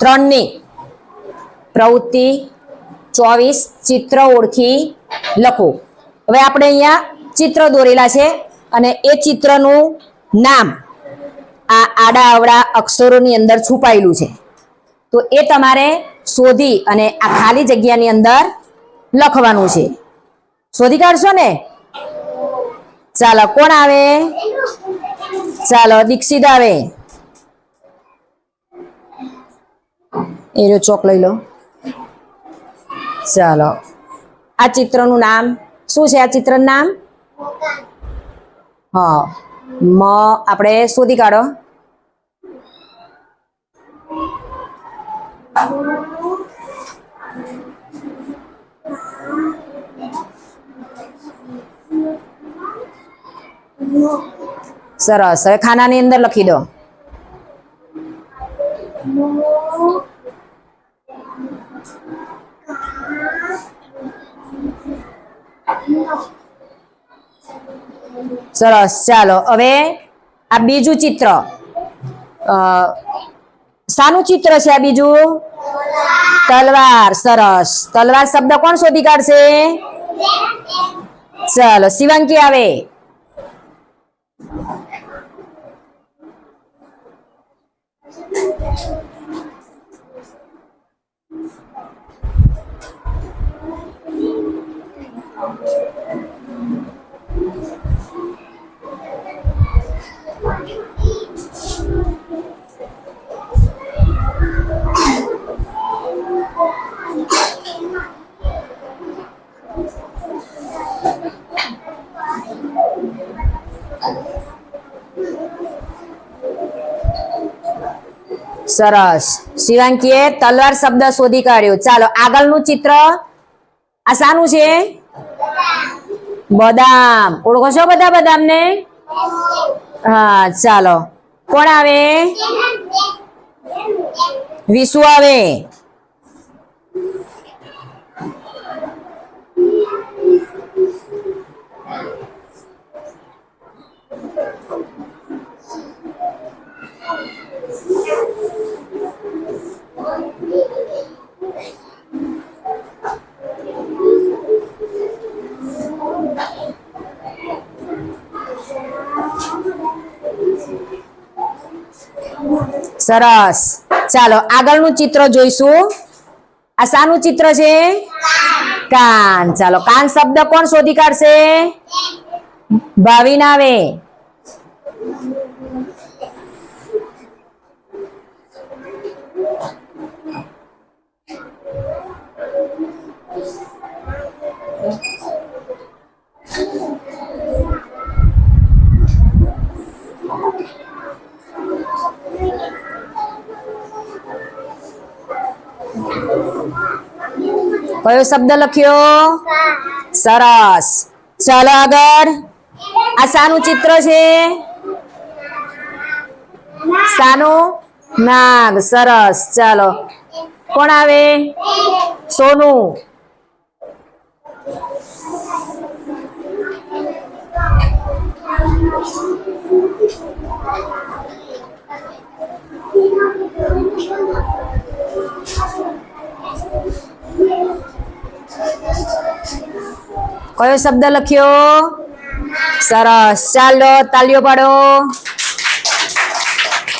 ત્રણની પ્રવૃત્તિ 24 ચિત્ર ઓળખી લખો। હવે આપણે અહીંયા ચિત્ર દોરેલા છે અને એ ચિત્રનું નામ આ આડા અવળા અક્ષરોની અંદર છુપાયેલું છે, તો એ તમારે શોધી અને આ ખાલી જગ્યાની અંદર લખવાનું છે। શોધી કાઢશો ને? ચાલો, કોણ આવે? ચાલો, દીક્ષિત આવે। એનો ચોક લઈ લો। ચાલો, આ ચિત્રનું નામ શું છે? આ ચિત્રનું નામ હા આપણે શોધી કાઢો। સરસ, હવે ખાનાની અંદર લખી દો। સરસ, ચાલો હવે આ બીજું ચિત્ર શાનું ચિત્ર છે? આ બીજું તલવાર। સરસ, તલવાર શબ્દ કોણ શોધી કાઢશે? ચાલો, શિવાંકી આવે। સરસ, શિવાંકીએ તલવાર શબ્દ શોધી કાઢ્યો। ચાલો, આગળનું ચિત્ર આ શાનું છે? બદામ। ઓળખો છો બધા બદામને? હા, ચાલો, કોણ આવે? વિશુ આવે। સરસ, ચાલો આગળનું ચિત્ર જોઈશું। આ શાનું ચિત્ર છે? કાન। ચાલો, કાન શબ્દ કોણ શોધી કાઢશે? ભાવિન આવે। કયો શબ્દ લખ્યો? સરસ, ચાલો આગળ। આ શાનું ચિત્ર છે? શાનું? નાગ। સરસ, ચાલો, કોણ આવે? સોનું। કયો શબ્દ લખ્યો? સરસ, ચાલો તાલીઓ પાડો।